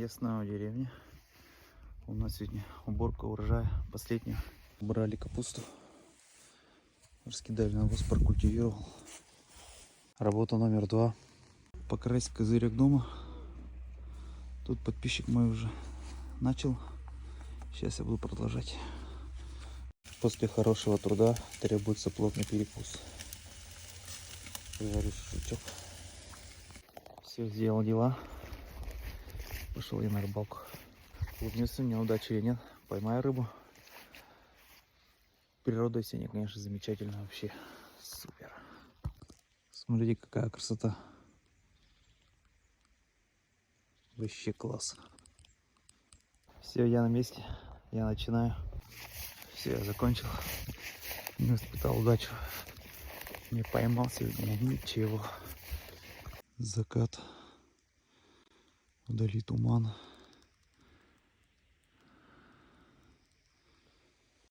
Весна в деревне. У нас сегодня уборка урожая последнего. Убрали капусту. Раскидали навоз, прокультивировал. Работа номер 2. Покрасить козырек дома. Тут подписчик мой уже начал. Сейчас я буду продолжать. После хорошего труда требуется плотный перекус. Приварю шашлычок. Все, сделал дела. Пошел я на рыбалку. Улыбнется мне, удачи или нет. Поймаю рыбу. Природа сегодня, конечно, замечательная. Вообще супер. Смотрите, какая красота. Вообще класс. Все, я на месте. Я начинаю. Все, я закончил. Не испытал удачу. Не поймал сегодня ничего. Закат. Вдали туман.